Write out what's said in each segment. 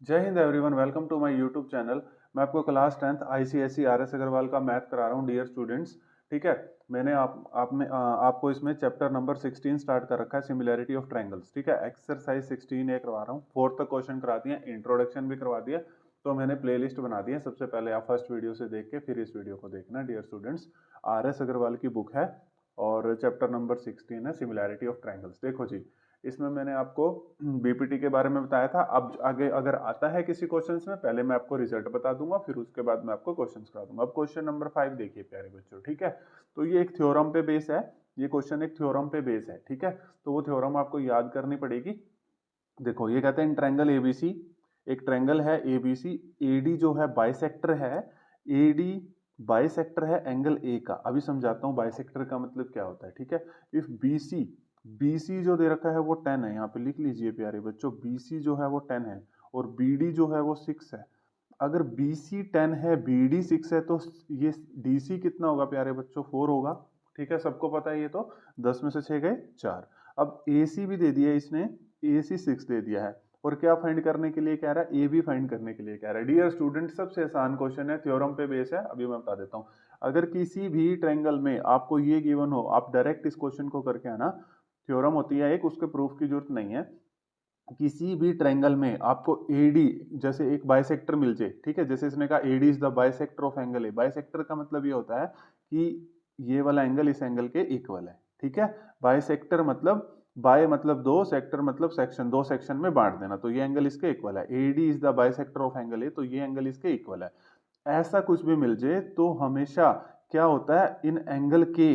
जय Hind everyone, welcome to my YouTube channel. मैं आपको class 10th ICSE RS Agarwal का मैथ करा रहा हूँ डियर स्टूडेंट्स। ठीक है। मैंने आपको इसमें चैप्टर नंबर 16 स्टार्ट कर रखा है, सिमिलैरिटी ऑफ ट्रायंगल्स। ठीक है, एक्सरसाइज 16 ये करवा रहा हूँ। 4th तक क्वेश्चन करा दिए, इंट्रोडक्शन भी करवा दिया। तो मैंने प्लेलिस्ट बना दी है। सबसे पहले आप फर्स्ट वीडियो से देख के फिर इस वीडियो को देखना डियर स्टूडेंट्स। आरएस अग्रवाल की बुक है और चैप्टर नंबर 16 है सिमिलैरिटी ऑफ ट्रायंगल्स। देखो जी, इसमें मैंने आपको बीपीटी के बारे में बताया था। अब आगे अगर आता है किसी क्वेश्चंस में, पहले मैं आपको रिजल्ट बता दूंगा, फिर उसके बाद मैं आपको क्वेश्चंस करा दूंगा। अब क्वेश्चन नंबर 5 देखिए प्यारे बच्चों। ठीक है, तो ये एक थ्योरम पे बेस है। ये क्वेश्चन एक थ्योरम पे बेस है। ठीक है, तो वो थ्योरम आपको याद करनी पड़ेगी। देखो, ये कहते हैं ट्रायंगल एबीसी, एक ट्रायंगल है एबीसी, एडी जो है बाइसेक्टर है, एडी बाइसेक्टर है एंगल ए का। अभी समझाता हूँ बाइसेक्टर का मतलब क्या होता है। ठीक है, इफ बीसी, बीसी जो दे रखा है वो 10 है, यहाँ पे लिख लीजिए प्यारे बच्चों, बीसी जो है वो 10 है और बीडी जो है वो 6 है। अगर बीसी 10 है, बीडी 6 है, तो ये डीसी कितना होगा प्यारे बच्चों? 4 होगा। ठीक है, सबको पता है ये तो। 10 में से 6 गए 4। अब एसी भी दे दिया इसने, एसी 6 दे दिया है। और क्या फाइंड करने के लिए कह रहा है? ए बी फाइंड करने के लिए कह रहा है। डियर स्टूडेंट, सबसे आसान क्वेश्चन है, थ्योरम पे बेस है। अभी मैं बता देता हूँ। अगर किसी भी ट्रायंगल में आपको ये गिवन हो, आप डायरेक्ट इस क्वेश्चन को करके आना। थ्योरम होती है एक, उसके प्रूफ की जरूरत नहीं है। किसी भी ट्रायंगल में आपको एडी, जैसे एक बाइसेक्टर मिल जाए। ठीक है, जैसे इसने कहा AD is the bisector of angle A. Bisector का मतलब ये होता है कि ये वाला एंगल इस एंगल के इक्वल है। ठीक है, बाइसेक्टर मतलब, बाय मतलब दो, सेक्टर मतलब सेक्शन, दो सेक्शन में बांट देना। तो ये एंगल इसके इक्वल है। AD is the bisector of angle A, तो ये एंगल इसके इक्वल है। ऐसा कुछ भी मिल जाए तो हमेशा क्या होता है, इन एंगल के,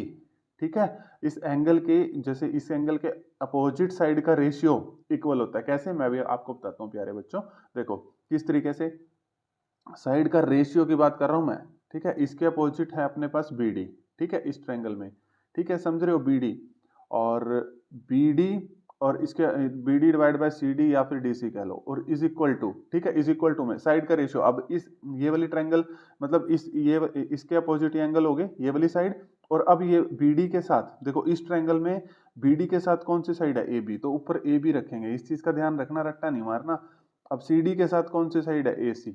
ठीक है, इस एंगल के, जैसे इस एंगल के अपोजिट साइड का रेशियो इक्वल होता है। कैसे? मैं भी आपको बताता हूँ प्यारे बच्चों। देखो किस तरीके से साइड का रेशियो की बात कर रहा हूं मैं। ठीक है, इसके अपोजिट है अपने पास बीडी। ठीक है, इस ट्रायंगल में। ठीक है, समझ रहे हो? बीडी और बीडी और इसके बीडी डिवाइड बाय सीडी या फिर डीसी कह लो, और इज इक्वल टू, ठीक है, इज इक्वल टू में साइड का रेशियो। अब इस ये वाली ट्रायंगल मतलब इसके अपोजिट एंगल हो गए ये वाली साइड। और अब ये बीडी के साथ देखो, इस ट्रायंगल में बीडी के साथ कौन सी साइड है? ए बी, तो ऊपर ए बी रखेंगे। इस चीज का ध्यान रखना, रट्टा नहीं मारना। अब सीडी के साथ कौन सी साइड है? ए सी।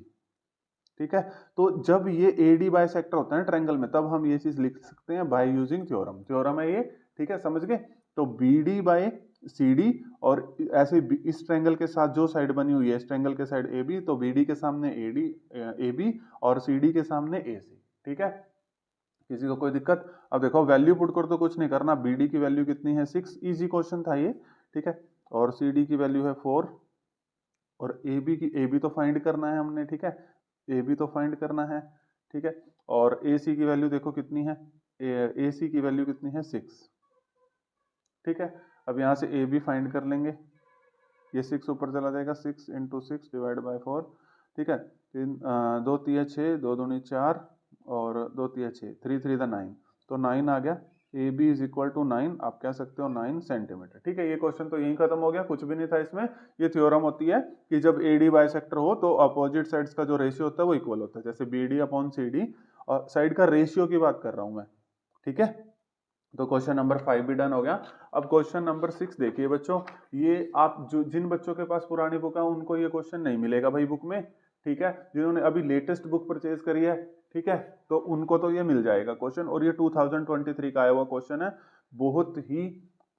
ठीक है, तो जब ये एडी बाइसेक्टर होता है ट्रायंगल में, तब हम ये चीज लिख सकते हैं बाय यूजिंग थ्योरम। थ्योरम है ये। ठीक है, समझ गए? तो बीडी बाय सीडी, और ऐसे इस ट्रायंगल के साथ जो साइड बनी हुई है, इस ट्रायंगल के साइड ए बी, तो बीडी के सामने एडी, ए बी, और सीडी के सामने ए सी। ठीक है, किसी को कोई दिक्कत? अब देखो, वैल्यू पुट कर तो कुछ नहीं करना। बीडी की वैल्यू कितनी है? 6। इजी क्वेश्चन था ये। ठीक है, और सीडी की वैल्यू है 4, और ए बी तो फाइंड करना है हमने। ठीक है, ए बी तो फाइंड करना है। ठीक है, और ए सी की वैल्यू देखो कितनी है? ए सी की वैल्यू कितनी है? 6। ठीक है, अब यहाँ से ए बी फाइंड कर लेंगे। ये 6 ऊपर चला जाएगा, 6 इंटू 6 डिवाइड बाई 4। ठीक है, दो तिया 6, दो दूनी 4, और दो तिया 6, 3 3 द 9, तो 9 आ गया। A B is equal to 9, आप कह सकते हो 9 सेंटीमीटर। ठीक है, ये क्वेश्चन तो यहीं खत्म हो गया, कुछ भी नहीं था इसमें। ये थ्योरम होती है कि जब ए डी बाइसेक्टर हो तो अपोजिट साइड्स का जो रेशियो होता है वो इक्वल होता है। जैसे B D upon C D, और साइड का रेशियो की बात कर रहा हूं मैं। ठीक है, तो क्वेश्चन नंबर 5 भी डन हो गया। अब क्वेश्चन नंबर 6 देखिए बच्चों। ये आप जो जिन बच्चों के पास पुरानी बुक है उनको ये क्वेश्चन नहीं मिलेगा भाई बुक में। ठीक है, जिन्होंने अभी लेटेस्ट बुक परचेज करी है, ठीक है, तो उनको तो ये मिल जाएगा क्वेश्चन। और ये 2023 का आया हुआ क्वेश्चन है। बहुत ही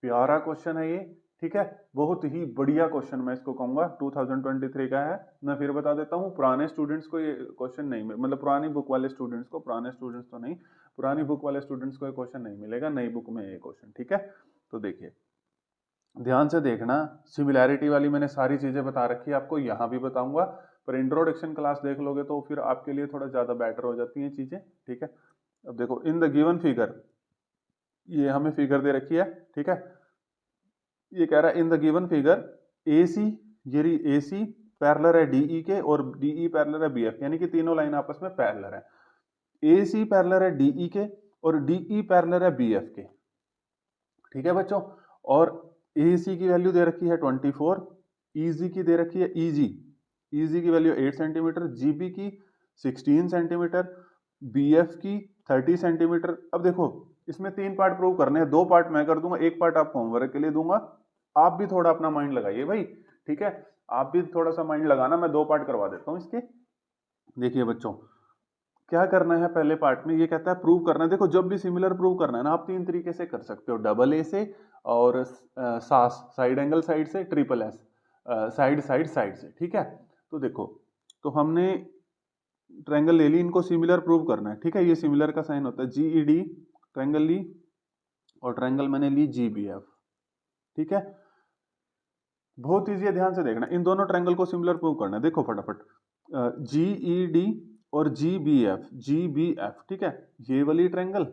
प्यारा क्वेश्चन है ये। ठीक है, बहुत ही बढ़िया क्वेश्चन मैं इसको कहूंगा, 2023 का है। मैं फिर बता देता हूँ, पुराने स्टूडेंट्स को ये क्वेश्चन नहीं मतलब पुरानी बुक वाले स्टूडेंट्स को, पुराने स्टूडेंट्स तो नहीं, पुरानी बुक वाले स्टूडेंट्स को ये क्वेश्चन नहीं मिलेगा, नई बुक में ये क्वेश्चन। ठीक है, तो देखिए ध्यान से देखना। सिमिलैरिटी वाली मैंने सारी चीजें बता रखी है आपको, यहाँ भी बताऊंगा। पर इंट्रोडक्शन क्लास देख लोगे तो फिर आपके लिए थोड़ा ज्यादा बेटर हो जाती हैं चीजें। ठीक है, अब देखो इन द गिवन फिगर, ये हमें फिगर दे रखी है। ठीक है, ये कह रहा है in the given figure A C, ये ए सी पैरेलल है डीई के, और डीई पैरेलल है बीएफ, यानी कि तीनों लाइन आपस में पैरेलल है। ए सी पैरेलल है डीई के, और डीई पैरेलल है बीएफ के। ठीक है बच्चों, और ए सी की वैल्यू दे रखी है 24, ईजी की दे रखी है ईजी, ईजी की वैल्यू 8 सेंटीमीटर, जीबी की 16 सेंटीमीटर, बीएफ की 30 सेंटीमीटर। अब देखो इसमें 3 पार्ट प्रूव करने हैं, 2 पार्ट मैं कर दूंगा, 1 पार्ट आपको होमवर्क के लिए दूंगा। आप भी थोड़ा अपना माइंड लगाइए भाई। ठीक है, आप भी थोड़ा सा माइंड लगाना, मैं 2 पार्ट करवा देता हूँ इसके। देखिए बच्चों, क्या करना है पहले पार्ट में, ये कहता है प्रूव करना है। देखो जब भी सिमिलर प्रूव करना है ना, आप 3 तरीके से कर सकते हो, डबल ए से, और सास साइड एंगल साइड से, triple S side side side से, ठीक है। तो देखो, तो हमने ट्रायंगल ले ली, इनको सिमिलर प्रूव करना है, ठीक है। ये सिमिलर का साइन होता है, जीईडी ट्रायंगल ली, और ट्रायंगल मैंने ली जीबीएफ, ठीक है। बहुत ईजी है, ध्यान से देखना, इन दोनों ट्रायंगल को सिमिलर प्रूव करना है। देखो फटाफट, जीईडी और जीबीएफ, जीबीएफ, ठीक है, ये वाली ट्रायंगल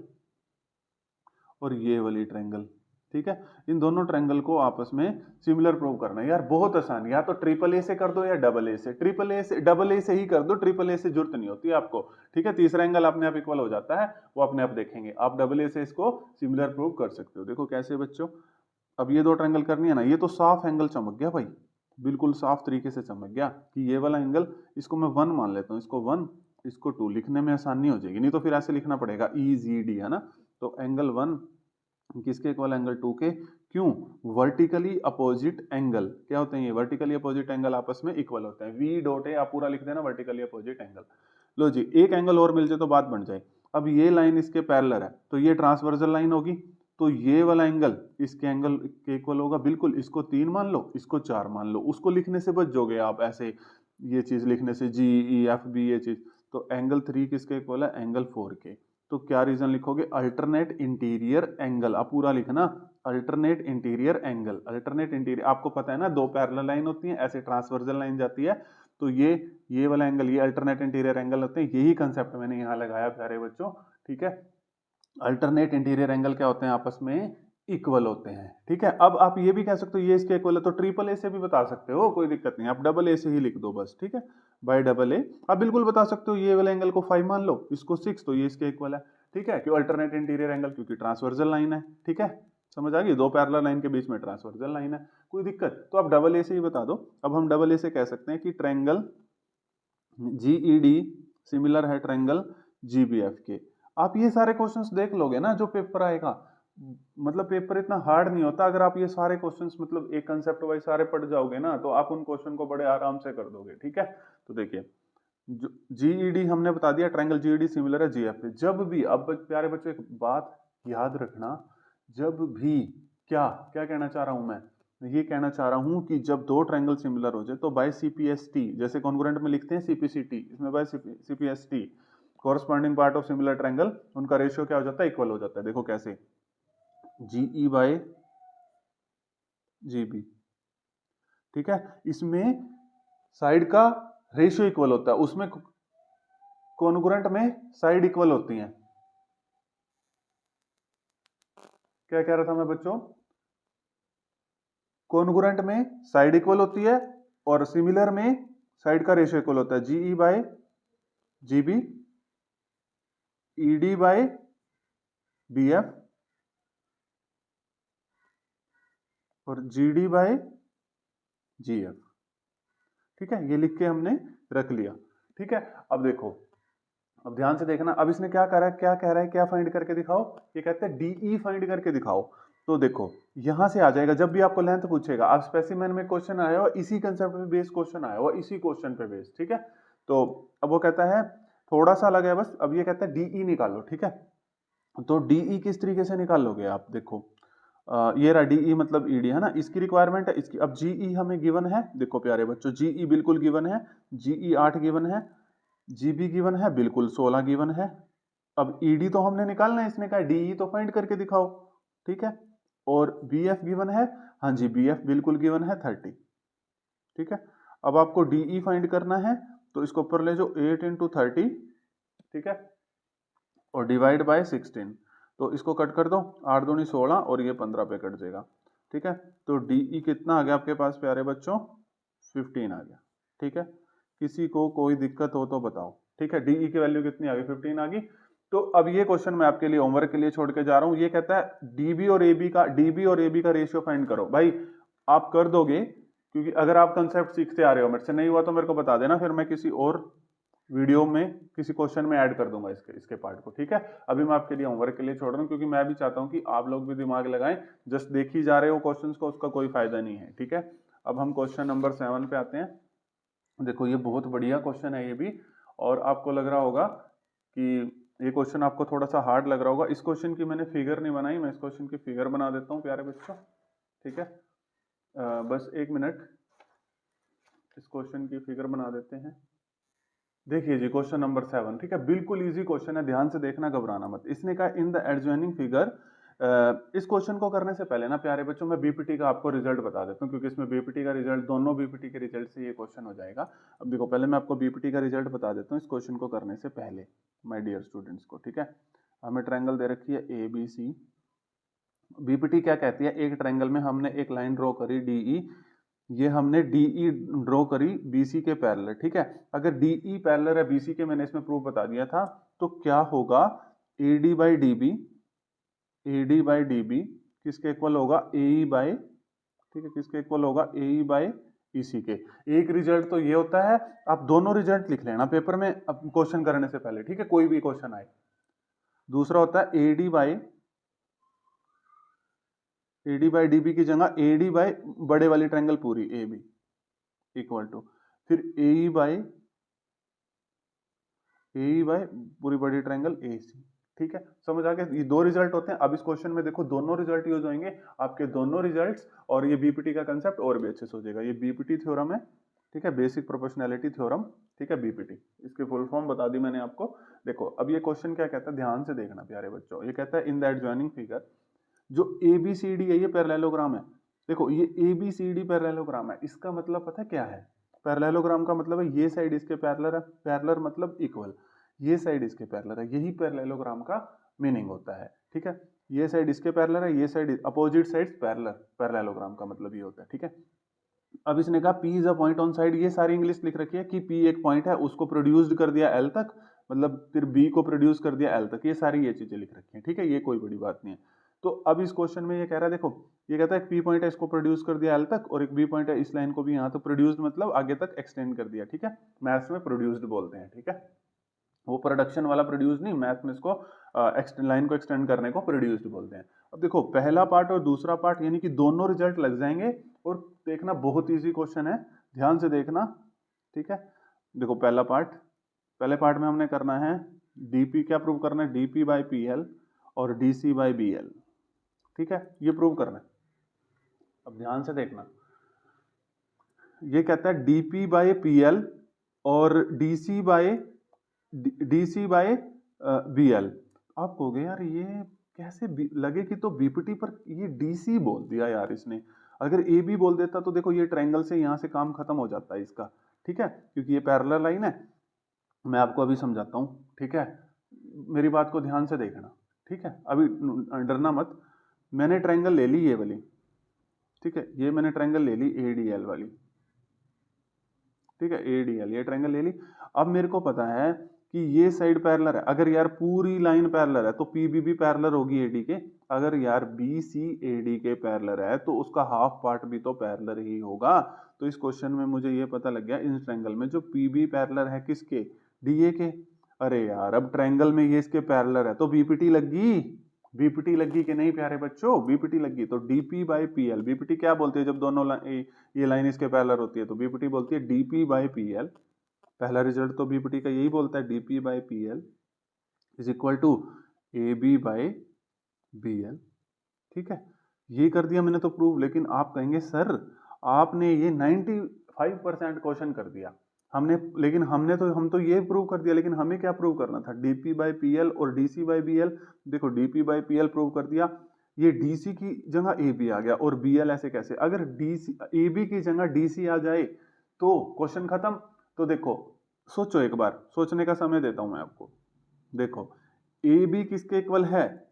और ये वाली ट्रायंगल, ठीक है। इन दोनों ट्रायंगल को आपस में सिमिलर प्रूव करना है। यार बहुत आसान, या तो ट्रिपल ए से कर दो या डबल ए से। ट्रिपल ए से, डबल ए से ही कर दो, ट्रिपल ए से जरूरत नहीं होती आपको, ठीक है। तीसरा एंगल अपने आप इक्वल हो जाता है, वो अपने आप देखेंगे। आप डबल ए से इसको सिमिलर प्रूव कर सकते हो। देखो कैसे बच्चों, अब ये 2 ट्रायंगल करनी है ना, ये तो साफ एंगल चमक गया भाई, बिल्कुल साफ तरीके से चमक गया कि ये वाला एंगल, इसको मैं 1 मान लेता हूँ, इसको 1, इसको 2, लिखने में आसानी हो जाएगी, नहीं तो फिर ऐसे लिखना पड़ेगा EZD, है ना। तो एंगल 1 किसके इक्वल, एंगल 2 के। क्यों, वर्टिकली अपोजिट एंगल क्या होते हैं, ये वर्टिकली अपोजिट एंगल आपस में इक्वल होते हैं। V डॉट ए आप पूरा लिख देना, वर्टिकली अपोजिट एंगल। लो जी, एक एंगल और मिल जाए तो बात बन जाए। अब ये लाइन इसके पैरेलल है, तो ये ट्रांसवर्सल लाइन होगी, तो ये वाला एंगल इसके एंगल के इक्वल होगा, बिल्कुल। इसको 3 मान लो, इसको 4 मान लो, उसको लिखने से बच जाओगे आप ऐसे, ये चीज लिखने से, GEFB ये चीज। तो एंगल 3 किसके इक्वल है, एंगल 4 के। तो क्या रीजन लिखोगे, अल्टरनेट इंटीरियर एंगल, आप पूरा लिखना, alternate interior angle. Alternate interior आपको पता है ना, 2 पैरेलल लाइन होती है, ऐसे ट्रांसवर्सल लाइन जाती है, तो ये वाला एंगल, ये अल्टरनेट इंटीरियर एंगल होते हैं। यही कंसेप्ट मैंने यहाँ लगाया प्यारे बच्चों, ठीक है। अल्टरनेट इंटीरियर एंगल क्या होते हैं, आपस में इक्वल होते हैं, ठीक है। अब आप ये भी कह सकते हो ये इसके इक्वल है, तो ट्रिपल ए से भी बता सकते हो, कोई दिक्कत नहीं, आप डबल ए से ही लिख दो बस, ठीक है। बाय डबल ए आप बिल्कुल बता सकते हो, ये वाले एंगल को 5 मान लो, इसको 6, तो ये इसके इक्वल है, ठीक है। क्यों अल्टरनेट इंटीरियर एंगल, क्योंकि ट्रांसवर्सल लाइन है, ठीक है। समझ आ गई, 2 पैरेलल लाइन के बीच में ट्रांसवर्सल लाइन है, कोई दिक्कत, तो आप डबल ए से ही बता दो। अब हम डबल ए से कह सकते हैं कि ट्रायंगल जीईडी सिमिलर है ट्रायंगल जीबीएफ के। आप ये सारे क्वेश्चंस देख लोगे ना जो पेपर आएगा, मतलब पेपर इतना हार्ड नहीं होता, अगर आप ये सारे क्वेश्चंस मतलब एक कंसेप्ट वाइज सारे पढ़ जाओगे ना, तो आप उन क्वेश्चन को बड़े आराम से कर दोगे, ठीक है। तो देखिए, जीईडी हमने बता दिया, ट्रायंगल जीईडी सिमिलर है जीएफ पे। जब भी, अब प्यारे बच्चों एक बात याद रखना, जब भी, क्या क्या कहना चाह रहा हूं मैं ये कहना चाह रहा हूं कि जब 2 ट्रायंगल सिमिलर हो जाए तो बाय सीपीएसटी, जैसे कॉन्ग्रुएंट में लिखते हैं सीपीसीटी, इसमें by CPST corresponding part of similar triangle, उनका रेशियो क्या हो जाता है, इक्वल हो जाता है। देखो कैसे, जीई बाय जीबी, ठीक है। इसमें साइड का रेशियो इक्वल होता है, उसमें कॉन्ग्रुएंट में साइड इक्वल होती हैं। क्या कह रहा था मैं बच्चों, कॉन्ग्रुएंट में साइड इक्वल होती है और सिमिलर में साइड का रेशियो इक्वल होता है, GE by GB, ED by BF और जीडी बाय जीएफ, ठीक है। ये लिख के हमने रख लिया, ठीक है। अब देखो, अब ध्यान से देखना, अब इसने क्या करा है, क्या कह रहा है, क्या फाइंड करके दिखाओ, ये कहते हैं डीई फाइंड करके दिखाओ। तो देखो यहां से आ जाएगा, जब भी आपको लेंथ पूछेगा, आप स्पेसिमेन में क्वेश्चन आया हो, इसी कंसेप्ट पे बेस्ड क्वेश्चन आया हो, इसी क्वेश्चन पे बेस्ड, ठीक है। तो अब वो कहता है थोड़ा सा अलग है बस, अब ये कहता है डीई निकालो, ठीक है। तो डीई किस तरीके से निकालोगे आप, देखो ये रहा डीई मतलब ईडी, है ना, इसकी रिक्वायरमेंट है इसकी। अब जीई हमें गिवन है, देखो प्यारे बच्चों, जीई बिल्कुल गिवन है, जीई 8 गिवन है, जीबी गिवन है बिल्कुल 16 गिवन है। अब ईडी तो हमने निकालना है, इसने कहा डीई तो फाइंड करके दिखाओ, ठीक है। और बीएफ गिवन है, हाँ जी बीएफ बिल्कुल गिवन है 30, ठीक है। अब आपको डीई फाइंड करना है, तो इसको ऊपर ले जाओ 8 इंटू 30, ठीक है, और डिवाइड बाय 16, तो इसको कट कर दो, 8 दूनी 16 और ये 15 पे कट जाएगा, ठीक है। तो डीई कितना आ गया आपके पास प्यारे बच्चों, 15 आ गया, ठीक है। किसी को कोई दिक्कत हो तो बताओ, ठीक है। डीई की वैल्यू कितनी आ गई, 15 आ गई। तो अब ये क्वेश्चन मैं आपके लिए होमवर्क के लिए छोड़ के जा रहा हूं, ये कहता है डीबी और एबी का रेशियो फाइंड करो। भाई आप कर दोगे, क्योंकि अगर आप कंसेप्ट सीखते आ रहे हो, मेरे से नहीं हुआ तो मेरे को बता देना, फिर मैं किसी और वीडियो में किसी क्वेश्चन में ऐड कर दूंगा इसके पार्ट को, ठीक है। अभी मैं आपके लिए होमवर्क के लिए छोड़ रहा हूँ, क्योंकि मैं भी चाहता हूँ कि आप लोग भी दिमाग लगाएं, जस्ट देख ही जा रहे हो क्वेश्चंस को, उसका कोई फायदा नहीं है, ठीक है। अब हम क्वेश्चन नंबर 7 पे आते हैं। देखो ये बहुत बढ़िया क्वेश्चन है ये भी, और आपको लग रहा होगा कि ये क्वेश्चन आपको थोड़ा सा हार्ड लग रहा होगा। इस क्वेश्चन की मैंने फिगर नहीं बनाई, मैं इस क्वेश्चन की फिगर बना देता हूँ प्यारे बच्चों, ठीक है। बस एक मिनट, इस क्वेश्चन की फिगर बना देते हैं। देखिए जी क्वेश्चन नंबर 7, ठीक है, बिल्कुल इजी क्वेश्चन है, ध्यान से देखना, घबराना मत। इसने कहा इन द एडजॉइनिंग फिगर, इस क्वेश्चन को करने से पहले ना प्यारे बच्चों मैं बीपीटी का आपको रिजल्ट बता देता हूँ, क्योंकि इसमें बीपीटी का रिजल्ट, दोनों बीपीटी के रिजल्ट से ये क्वेश्चन हो जाएगा। अब देखो पहले मैं आपको बीपीटी का रिजल्ट बता देता हूँ इस क्वेश्चन को करने से पहले, माय डियर स्टूडेंट्स को, ठीक है। हमें ट्रायंगल दे रखी है ए बी सी। बीपीटी क्या कहती है, एक ट्रायंगल में हमने एक लाइन ड्रॉ करी डीई, ये हमने डीई ड्रॉ करी बीसी के पैरेलल, ठीक है। अगर डीई पैरेलल है बीसी के, मैंने इसमें प्रूफ बता दिया था, तो क्या होगा, AD by DB, AD by DB किसके इक्वल होगा, एई बाई, ठीक है, किसके इक्वल होगा, एई बाई ईसी के। एक रिजल्ट तो ये होता है, आप दोनों रिजल्ट लिख लेना पेपर में अब क्वेश्चन करने से पहले, ठीक है, कोई भी क्वेश्चन आए। दूसरा होता है एडी बाई डीबी की जगह एडी बाई बड़े वाली ट्रायंगल पूरी ए बी इक्वल टू, फिर ए बाई पूरी बड़ी ट्रायंगल ए सी, ठीक है। समझ आ गया, ये दो रिजल्ट होते हैं। अब इस क्वेश्चन में देखो दोनों रिजल्ट यूज होंगे, आपके दोनों रिजल्ट्स, और ये बीपीटी का कंसेप्ट और भी अच्छे से हो जाएगा। ये बीपीटी थ्योरम है, ठीक है, बेसिक प्रोपोर्शनैलिटी थ्योरम, ठीक है, बीपीटी, इसकी फुल फॉर्म बता दी मैंने आपको। देखो अब ये क्वेश्चन क्या कहता है, ध्यान से देखना प्यारे बच्चों। ये कहता है इन द एडजॉइनिंग फिगर, जो ए बी सी डी है ये पैरेललोग्राम है। देखो ये A B C D parallelogram है, इसका मतलब पता है क्या है, पैरेललोग्राम का मतलब है ये साइड इसके पैरेलल है, पैरेलल मतलब इक्वल, ये साइड इसके पैरेलल है, यही पैरेललोग्राम का मीनिंग होता है, ठीक है। ये साइड इसके पैरेलल है, ये side opposite sides parallel, parallelogram का मतलब ये होता है, ठीक है। अब इसने कहा P is a point on side, ये सारी इंग्लिश लिख रखी है कि P एक पॉइंट है, उसको प्रोड्यूस्ड कर दिया L तक, मतलब फिर B को प्रोड्यूस कर दिया L तक, ये सारी ये चीजें लिख रखी हैं, ठीक है, ये कोई बड़ी बात नहीं है। तो अब इस क्वेश्चन में ये कह रहा है, देखो ये कहता है P पॉइंट है, इसको प्रोड्यूस कर दिया L तक, और एक B पॉइंट है, इस लाइन को भी यहाँ तो प्रोड्यूस्ड मतलब आगे तक एक्सटेंड कर दिया, ठीक है, मैथ्स में प्रोड्यूस्ड बोलते हैं, ठीक है, वो प्रोडक्शन वाला प्रोड्यूस नहीं, मैथ में इसको लाइन को एक्सटेंड करने को प्रोड्यूस्ड बोलते हैं। अब देखो पहला पार्ट और दूसरा पार्ट यानी कि दोनों रिजल्ट लग जाएंगे, और देखना बहुत इजी क्वेश्चन है, ध्यान से देखना, ठीक है। देखो पहला पार्ट, पहले पार्ट में हमने करना है डीपी, क्या प्रूव करना है, डीपी बाई पी एल और डीसी बाई बी एल, ठीक है, ये प्रूव करना है। अब ध्यान से देखना, ये कहता है डीपी बाई पी एल और डीसी बाई बी एल। आप कहोगे यार ये कैसे लगे कि, तो बीपीटी पर ये डीसी बोल दिया यार इसने, अगर ए बी बोल देता तो देखो ये ट्रायंगल से यहां से काम खत्म हो जाता है इसका, ठीक है, क्योंकि ये पैरेलल लाइन है। मैं आपको अभी समझाता हूं, ठीक है, मेरी बात को ध्यान से देखना, ठीक है, अभी डरना मत। मैंने ट्रायंगल ले ली ये वाली, ठीक है, ये मैंने ट्रायंगल ले ली एडीएल वाली, ठीक है, एडीएल ये ट्रायंगल ले ली। अब मेरे को पता है कि ये साइड पैरेलल है, अगर यार पूरी लाइन पैरेलल है तो पीबी भी पैरेलल होगी एडी के, अगर यार बी सी एडी के पैरेलल है तो उसका हाफ पार्ट भी तो पैरेलल ही होगा। तो इस क्वेश्चन में मुझे ये पता लग गया, इस ट्रायंगल में जो पीबी पैरेलल है किसके, डीए के। अरे यार अब ट्रायंगल में ये इसके पैरेलल है तो बीपीटी लगी, बीपीटी लगी कि नहीं प्यारे बच्चों, बीपीटी लगी। तो डीपी बाई पीएल, बीपीटी क्या बोलती है जब दोनों ये लाइन इसके पैरेलल होती है, तो बीपीटी बोलती है डीपी बाई पीएल, पहला रिजल्ट तो बीपीटी का यही बोलता है, DP by P L is equal to A B by B L, ठीक है, ये कर दिया मैंने तो प्रूव। लेकिन आप कहेंगे सर आपने ये 95% क्वेश्चन कर दिया हमने, लेकिन हम तो ये प्रूव कर दिया, लेकिन हमें क्या प्रूव करना था, डीपी बाई पी एल और डीसी बाई बी एल। देखो DP by P L prove कर दिया, ये डीसी की जगह ए बी आ गया, और बी एल ऐसे कैसे, अगर डीसी ए बी की जगह डीसी आ जाए तो क्वेश्चन खत्म। तो देखो सोचो एक बार, सोचने का समय देता हूं मैं आपको। देखो ए बी किसके इक्वल है,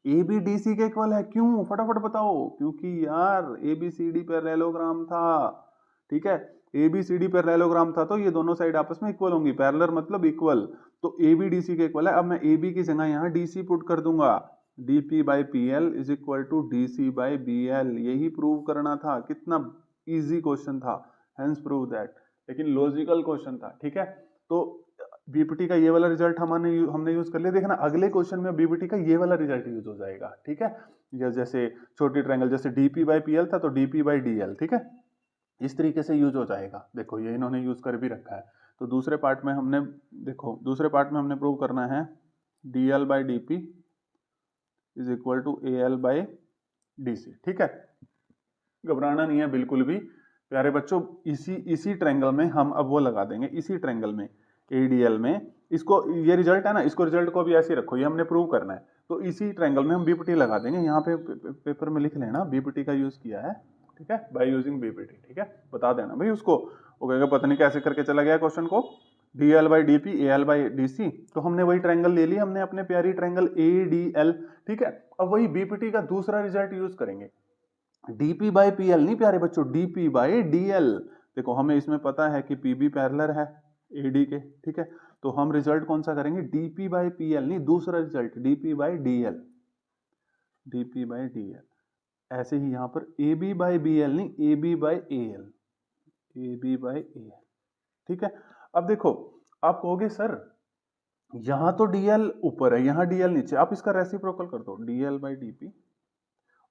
ए बी डी सी के इक्वल है, क्यों फटाफट बताओ, क्योंकि यार A B C D parallelogram था, ठीक है, A B C D parallelogram था तो ये दोनों साइड आपस में इक्वल होंगी, पैरेलल मतलब इक्वल, तो ए बी डी सी के इक्वल है। अब मैं ए बी की जगह यहाँ डी सी पुट कर दूंगा, DP by P L is equal to D C by B L, यही प्रूव करना था। कितना इजी क्वेश्चन था, हेंस प्रूव दैट, लेकिन लॉजिकल क्वेश्चन था, ठीक है। तो बीपीटी का ये वाला रिजल्ट हमने यूज कर लिया। देखना अगले क्वेश्चन में बीपीटी का ये वाला रिजल्ट यूज हो जाएगा, ठीक है, या जैसे छोटी ट्रायंगल जैसे डीपी बाई पीएल था तो डीपी बाई डीएल, ठीक है, इस तरीके से यूज हो जाएगा। देखो ये इन्होंने यूज कर भी रखा है। तो दूसरे पार्ट में हमने, देखो दूसरे पार्ट में हमने प्रूव करना है D L by D P is equal to A L by D C. ठीक है, घबराना नहीं है बिल्कुल भी प्यारे बच्चों। इसी ट्रायंगल में हम अब वो लगा देंगे, इसी ट्रायंगल में एडीएल में, इसको ये रिजल्ट है ना, इसको रिजल्ट को भी ऐसे ही रखो, ये हमने प्रूव करना है। तो इसी ट्रायंगल में हम बीपीटी लगा देंगे। यहाँ पे पेपर में लिख लेना बीपीटी का यूज किया है, ठीक है, बाय यूजिंग बीपीटी। ठीक है, बता देना भाई उसको, वो कहेगा पता नहीं कैसे करके चला गया क्वेश्चन को, D L by D P A L by D C. तो हमने वही ट्रायंगल ले लिया हमने, अपने प्यारी ट्रायंगल ए डी एल। ठीक है, अब वही बीपीटी का दूसरा रिजल्ट यूज करेंगे, डीपी बाई पी एल नहीं प्यारे बच्चों, डीपी बाई डी एल। देखो हमें इसमें पता है कि पीबी पैरेलल है एडी के। ठीक है, तो हम रिजल्ट कौन सा करेंगे, डीपी बाई पी एल नहीं, दूसरा result DP by D L, DP by D L. ऐसे ही यहां पर A B by B L नहीं, A B by A L, A B by A L. ठीक है, अब देखो आप कहोगे सर यहां तो डीएल ऊपर है, यहां डीएल नीचे, आप इसका रेसिप्रोकल कर दो, डीएल बाई डीपी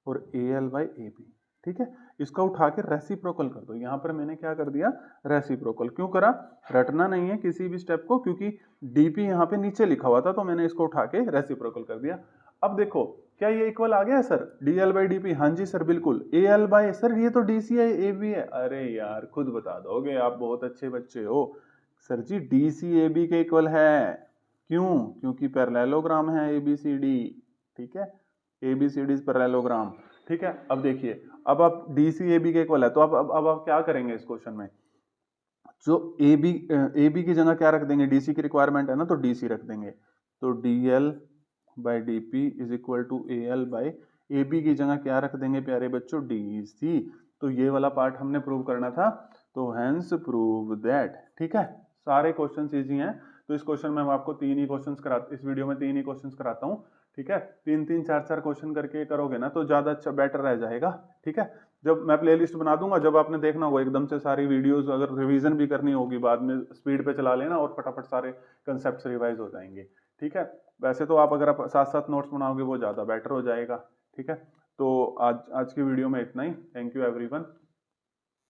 और A L by A B. ठीक है, इसका उठा के रेसिप्रोकल कर दो। यहां पर मैंने क्या कर दिया, रेसिप्रोकल। क्यों करा, रटना नहीं है किसी भी स्टेप को, क्योंकि डीपी यहां पे नीचे लिखा हुआ था तो मैंने इसको उठा के रेसिप्रोकल कर दिया। अब देखो क्या ये इक्वल आ गया है sir, D L by D P, हाँ जी सर बिल्कुल। ए एल बाई, सर ये तो डी सी है ए बी है, अरे यार खुद बता दोगे, आप बहुत अच्छे बच्चे हो। Sir ji D C A B के इक्वल है, क्यों, क्योंकि पैरेललोग्राम है ए बी सी डी। ठीक है, A B C D parallelogram. ठीक है, अब देखिए अब आप डी सी ए बी के इक्वल है, तो अब आप क्या करेंगे इस क्वेश्चन में, जो ए बी की जगह क्या रख देंगे, डीसी की रिक्वायरमेंट है ना, तो डीसी रख देंगे। तो D L by D P is equal to A L by A B की जगह क्या रख देंगे प्यारे बच्चों, डी सी। तो ये वाला पार्ट हमने प्रूव करना था, तो हैंस प्रूव दैट। ठीक है, सारे क्वेश्चन इजी हैं। तो इस क्वेश्चन में हम आपको तीन ही क्वेश्चन कराते, इस वीडियो में तीन ही क्वेश्चन कराता हूँ। ठीक है, तीन तीन चार चार क्वेश्चन करके करोगे ना तो ज्यादा अच्छा बेटर रह जाएगा। ठीक है, जब मैं प्लेलिस्ट बना दूंगा, जब आपने देखना होगा एकदम से सारी वीडियोस, अगर रिवीजन भी करनी होगी बाद में स्पीड पे चला लेना और फटाफट सारे कंसेप्ट रिवाइज हो जाएंगे। ठीक है, वैसे तो आप अगर आप साथ साथ नोट्स बनाओगे वो ज़्यादा बेटर हो जाएगा। ठीक है, तो आज की वीडियो में इतना ही। Thank you everyone.